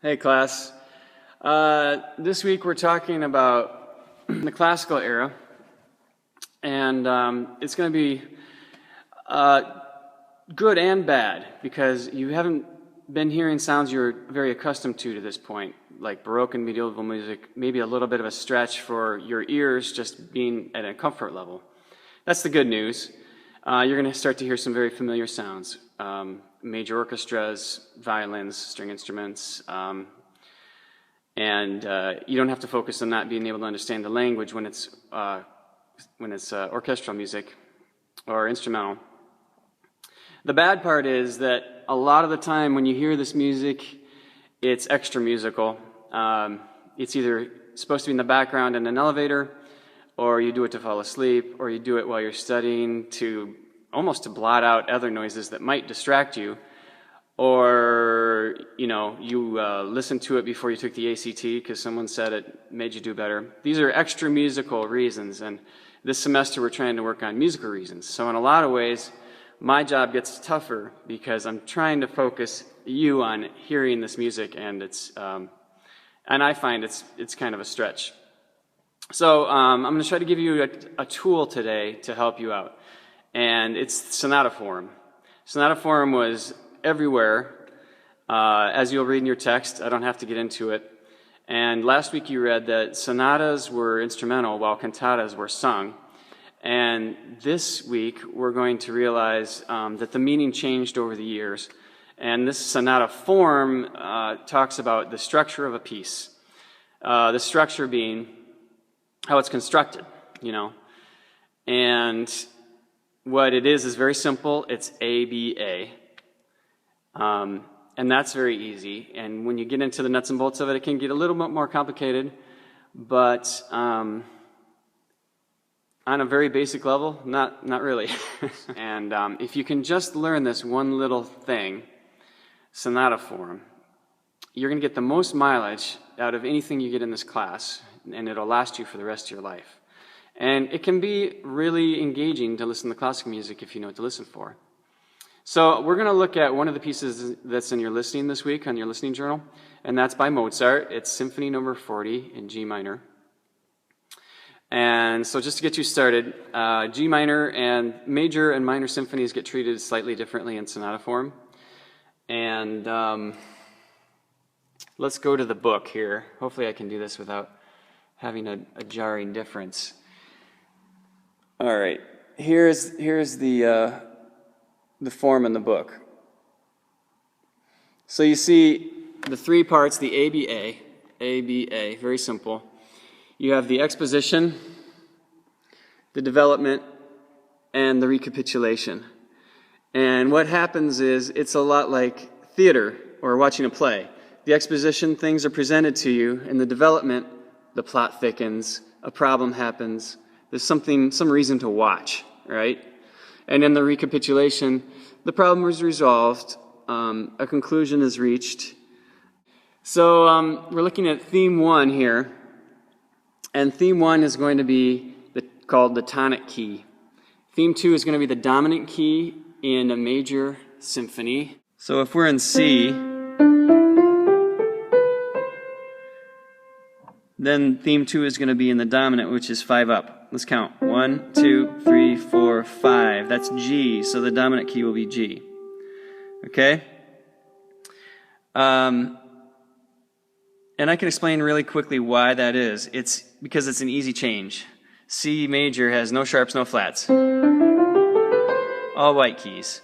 Hey class, this week we're talking about the classical era, and it's going to be good and bad because you haven't been hearing sounds you're very accustomed to this point, like Baroque and medieval music, maybe a little bit of a stretch for your ears just being at a comfort level. That's the good news. You're going to start to hear some very familiar sounds. Major orchestras, violins, string instruments, and you don't have to focus on not being able to understand the language when it's orchestral music or instrumental. The bad part is that a lot of the time when you hear this music, it's extra musical. It's either supposed to be in the background in an elevator, or you do it to fall asleep, or you do it while you're studying almost to blot out other noises that might distract you, or you listen to it before you took the ACT because someone said it made you do better. These are extra musical reasons, and this semester we're trying to work on musical reasons. So in a lot of ways, my job gets tougher because I'm trying to focus you on hearing this music, and I find it's kind of a stretch. So I'm going to try to give you a tool today to help you out. And it's Sonata Form. Sonata Form was everywhere, as you'll read in your text. I don't have to get into it. And last week you read that sonatas were instrumental while cantatas were sung. And this week we're going to realize that the meaning changed over the years. And this Sonata Form talks about the structure of a piece. The structure being how it's constructed, And what it is very simple. It's ABA. And that's very easy. And when you get into the nuts and bolts of it, it can get a little bit more complicated. But on a very basic level, not really. And if you can just learn this one little thing, Sonata Form, you're going to get the most mileage out of anything you get in this class, and it'll last you for the rest of your life. And it can be really engaging to listen to classical music if you know what to listen for. So we're going to look at one of the pieces that's in your listening this week on your listening journal, and that's by Mozart. It's Symphony number 40 in G minor. And so just to get you started, G minor and major and minor symphonies get treated slightly differently in sonata form. And let's go to the book here. Hopefully I can do this without having a jarring difference. All right, here's the form in the book. So you see the three parts, the ABA, very simple. You have the exposition, the development, and the recapitulation. And what happens is it's a lot like theater or watching a play. The exposition, things are presented to you. In the development, the plot thickens, a problem happens, there's some reason to watch, right? And in the recapitulation, the problem is resolved, a conclusion is reached. So we're looking at theme 1 here, and theme 1 is going to be called the tonic key. Theme 2 is going to be the dominant key in a major symphony. So if we're in C, then theme 2 is going to be in the dominant, which is 5 up. Let's count. 1, 2, 3, 4, 5. That's G, so the dominant key will be G. Okay? And I can explain really quickly why that is. It's because it's an easy change. C major has no sharps, no flats. All white keys.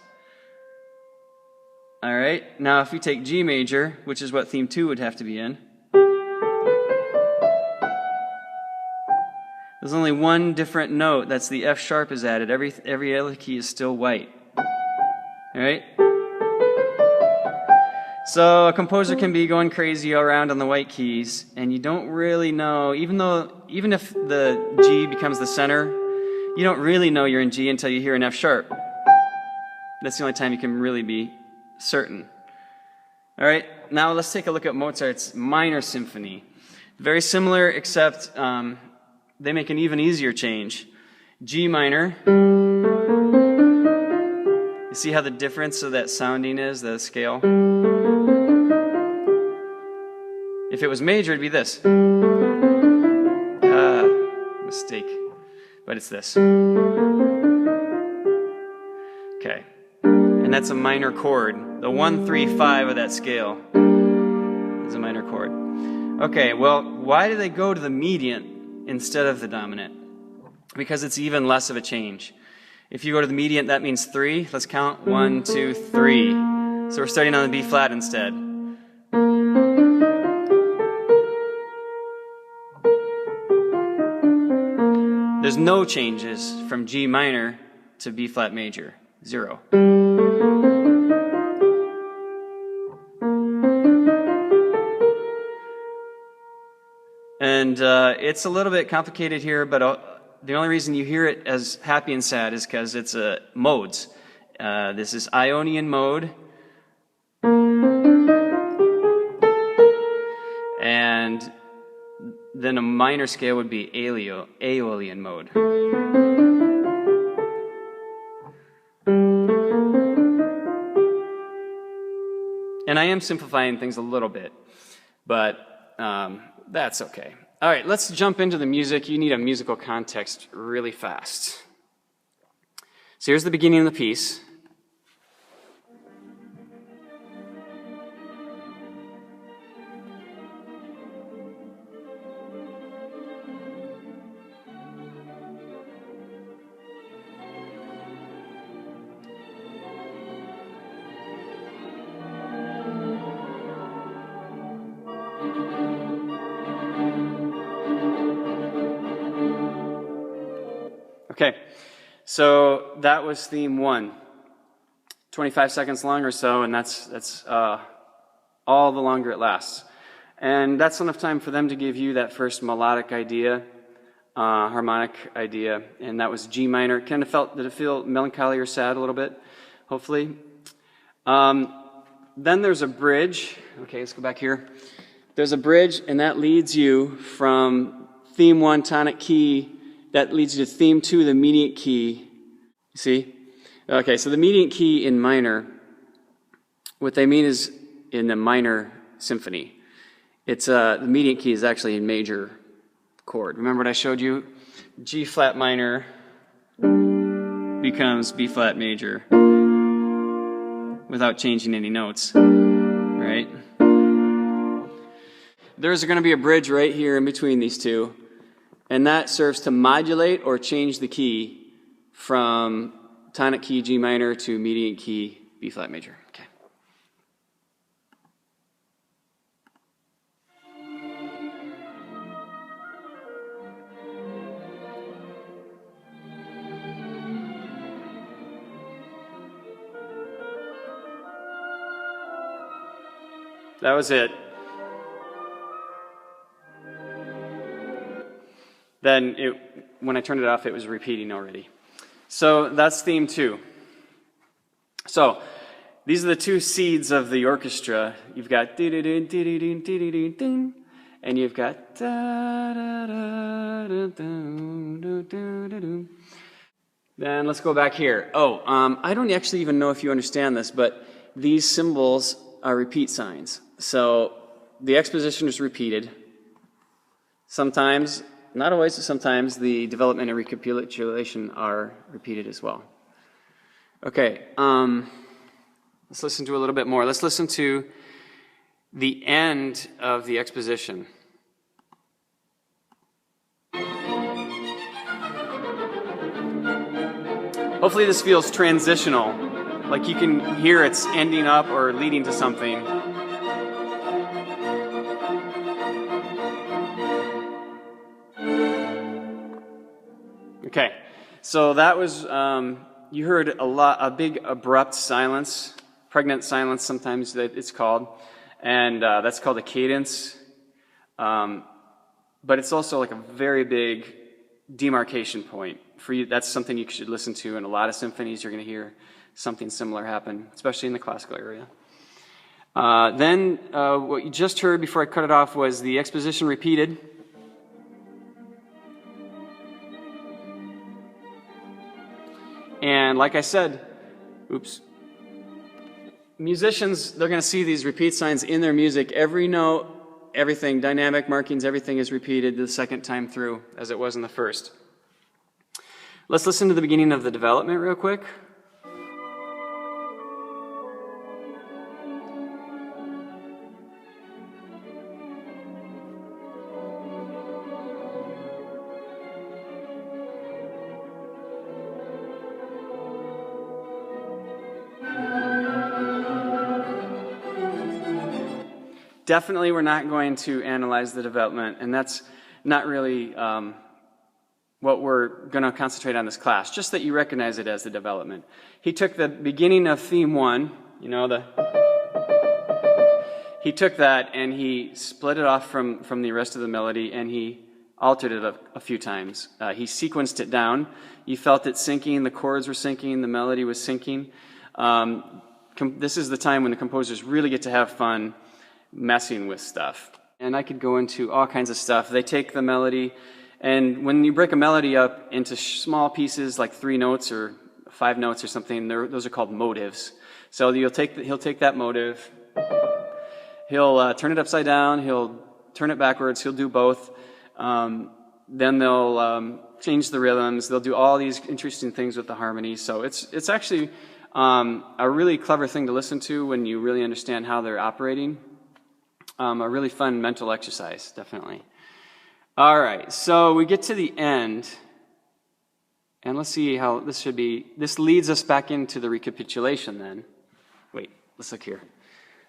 All right? Now if we take G major, which is what theme 2 would have to be in, there's only one different note. That's the F sharp is added. Every other key is still white. All right? So a composer can be going crazy around on the white keys, and you don't really know, even if the G becomes the center, you don't really know you're in G until you hear an F sharp. That's the only time you can really be certain. All right? Now let's take a look at Mozart's minor symphony. Very similar, except they make an even easier change. G minor. You see how the difference of that sounding is, the scale? If it was major, it'd be this. Mistake. But it's this. Okay. And that's a minor chord. The 1, 3, 5 of that scale is a minor chord. Okay, well, why do they go to the mediant instead of the dominant? Because it's even less of a change. If you go to the mediant, that means 3. Let's count 1, 2, 3. So we're starting on the B flat instead. There's no changes from G minor to B flat major. 0. And it's a little bit complicated here, but the only reason you hear it as happy and sad is because it's modes. This is Ionian mode. And then a minor scale would be Aeolian mode. And I am simplifying things a little bit, but that's okay. All right, let's jump into the music. You need a musical context really fast. So here's the beginning of the piece. Okay, so that was theme 1. 25 seconds long or so, and that's all the longer it lasts. And that's enough time for them to give you that first melodic idea, harmonic idea, and that was G minor. Did it feel melancholy or sad a little bit? Hopefully. Then there's a bridge. Okay, let's go back here. There's a bridge, and that leads you from theme 1 tonic key. That leads you to theme 2, the mediant key. You see? Okay, so the mediant key in minor, what they mean is in the minor symphony. It's the mediant key is actually a major chord. Remember what I showed you? G flat minor becomes B flat major without changing any notes, right? There's going to be a bridge right here in between these two. And that serves to modulate or change the key from tonic key G minor to mediant key B flat major. Okay. That was it. Then when I turned it off, it was repeating already. So that's theme 2. So these are the 2 seeds of the orchestra. You've got and you've got Then let's go back here. I don't actually even know if you understand this, but these symbols are repeat signs. So the exposition is repeated. Sometimes, not always, sometimes the development and recapitulation are repeated as well. Okay, let's listen to a little bit more. Let's listen to the end of the exposition. Hopefully this feels transitional, like you can hear it's ending up or leading to something. Okay, so that was, you heard a big abrupt silence, pregnant silence sometimes that it's called, and that's called a cadence, but it's also like a very big demarcation point. For you, that's something you should listen to in a lot of symphonies. You're going to hear something similar happen, especially in the classical area. Then what you just heard before I cut it off was the exposition repeated. And like I said, musicians, they're going to see these repeat signs in their music. Every note everything, dynamic markings, everything is repeated the second time through as it was in the first. Let's listen to the beginning of the development real quick. Definitely we're not going to analyze the development, and that's not really what we're going to concentrate on this class, just that you recognize it as the development. He took the beginning of theme 1, you know, he took that and he split it off from the rest of the melody, and he altered it a few times. He sequenced it down. You felt it syncing, the chords were syncing, the melody was syncing. This is the time when the composers really get to have fun messing with stuff. And I could go into all kinds of stuff. They take the melody, and when you break a melody up into small pieces like 3 notes or 5 notes or something, those are called motives. So he'll take that motive, he'll turn it upside down, he'll turn it backwards, he'll do both. Then they'll change the rhythms, they'll do all these interesting things with the harmonies. So it's actually a really clever thing to listen to when you really understand how they're operating. A really fun mental exercise, definitely. All right, so we get to the end, and let's see how this should be. This leads us back into the recapitulation then. Wait, let's look here.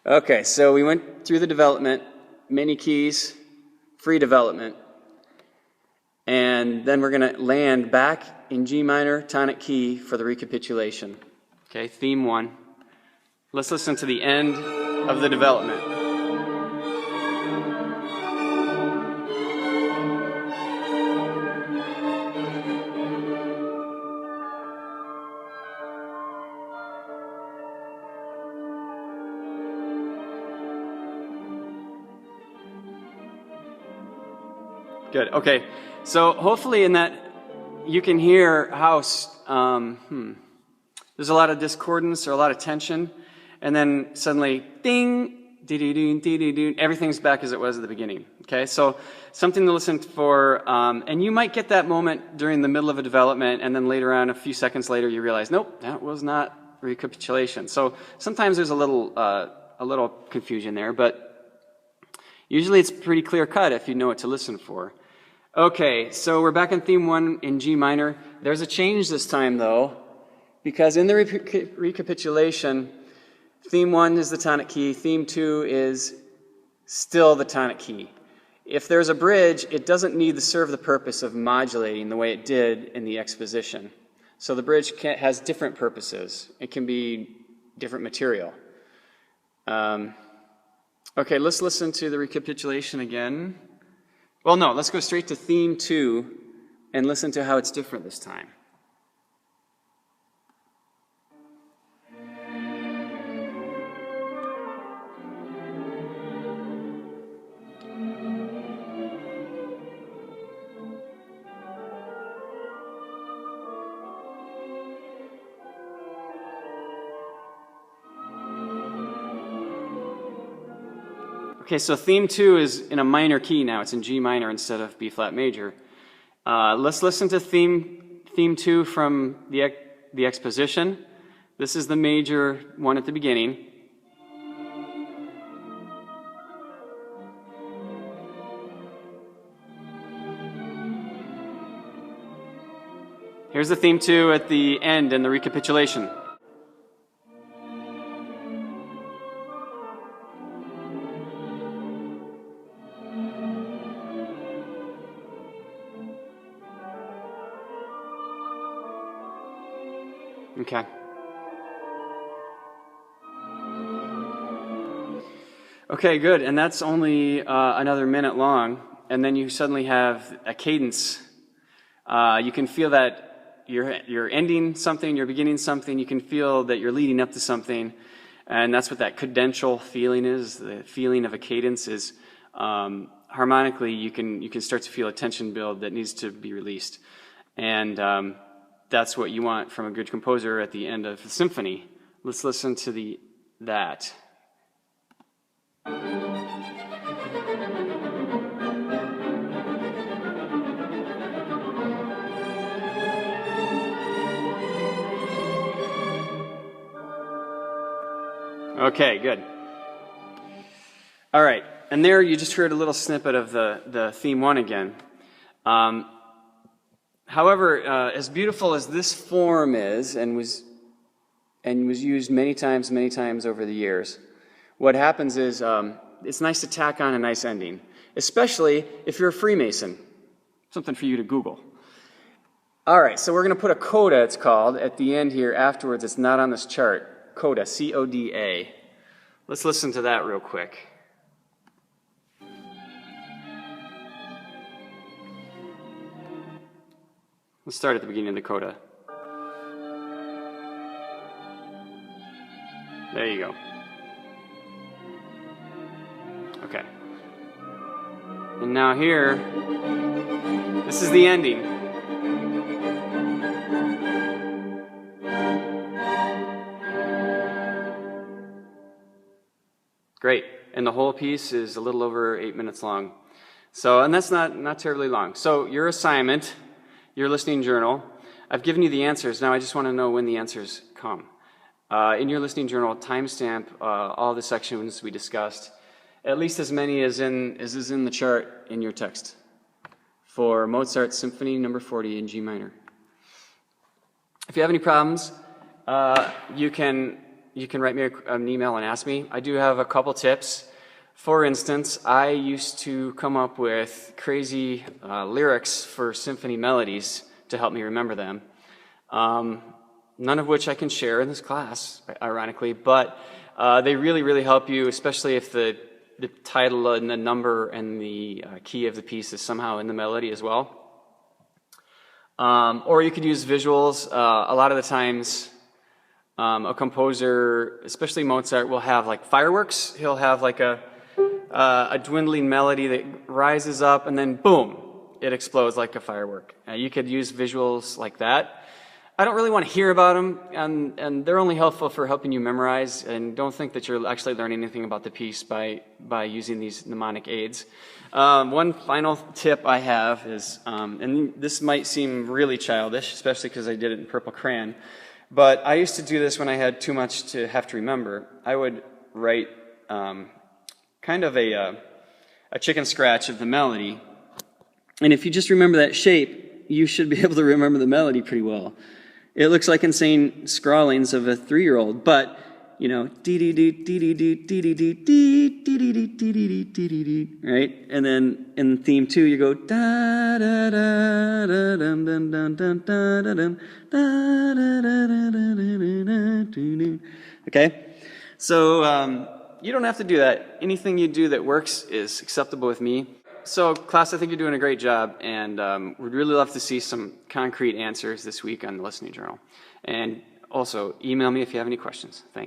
Okay, so we went through the development, many keys, free development, and then we're going to land back in G minor tonic key for the recapitulation. Okay, theme 1. Let's listen to the end of the development. Good. Okay. So hopefully in that you can hear how there's a lot of discordance or a lot of tension, and then suddenly ding, dee-dee-doo, dee-dee-doo, everything's back as it was at the beginning. Okay. So something to listen for, and you might get that moment during the middle of a development, and then later on, a few seconds later, you realize, nope, that was not recapitulation. So sometimes there's a little confusion there, but usually it's pretty clear cut if you know what to listen for. Okay, so we're back in theme 1 in G minor. There's a change this time though, because in the recapitulation, theme 1 is the tonic key, theme 2 is still the tonic key. If there's a bridge, it doesn't need to serve the purpose of modulating the way it did in the exposition. So the bridge has different purposes. It can be different material. Okay, let's listen to the recapitulation again. Well, no, let's go straight to theme 2 and listen to how it's different this time. Okay, so theme 2 is in a minor key now. It's in G minor instead of B flat major. Let's listen to theme 2 from the exposition. This is the major one at the beginning. Here's the theme 2 at the end in the recapitulation. Okay. Okay, good. And that's only another minute long. And then you suddenly have a cadence. You can feel that you're ending something, you're beginning something. You can feel that you're leading up to something. And that's what that cadential feeling is. The feeling of a cadence is harmonically you can start to feel a tension build that needs to be released. And that's what you want from a good composer at the end of the symphony. Let's listen to that. Okay, good. All right, and there you just heard a little snippet of the theme 1 again. However, as beautiful as this form is and was used many times over the years, what happens is it's nice to tack on a nice ending, especially if you're a Freemason. Something for you to Google. All right, so we're going to put a coda, it's called, at the end here afterwards. It's not on this chart. Coda, C-O-D-A. Let's listen to that real quick. Let's start at the beginning of the coda. There you go. Okay. And now here, this is the ending. Great. And the whole piece is a little over 8 minutes long. So, and that's not terribly long. So your assignment, your listening journal, I've given you the answers. Now I just want to know when the answers come. In your listening journal, timestamp all the sections we discussed, at least as many as is in the chart in your text for Mozart Symphony number 40 in G minor. If you have any problems, you can write me an email and ask me. I do have a couple tips. For instance, I used to come up with crazy lyrics for symphony melodies to help me remember them. None of which I can share in this class, ironically, but they really, really help you, especially if the title and the number and the key of the piece is somehow in the melody as well. Or you could use visuals. A lot of the times, a composer, especially Mozart, will have like fireworks. He'll have like a dwindling melody that rises up and then boom, it explodes like a firework. You could use visuals like that. I don't really want to hear about them, and they're only helpful for helping you memorize, and don't think that you're actually learning anything about the piece by using these mnemonic aids. One final tip I have is, and this might seem really childish, especially because I did it in purple crayon, but I used to do this when I had too much to have to remember. I would write kind of a chicken scratch of the melody, and if you just remember that shape, you should be able to remember the melody pretty well. It looks like insane scrawlings of a 3-year-old, but you know, right? And then in theme 2, you go da da da da dum dum dum dum da da dum da da da da da da. Okay, so you don't have to do that. Anything you do that works is acceptable with me. So, class, I think you're doing a great job, and we'd really love to see some concrete answers this week on the listening journal. And also, email me if you have any questions. Thanks.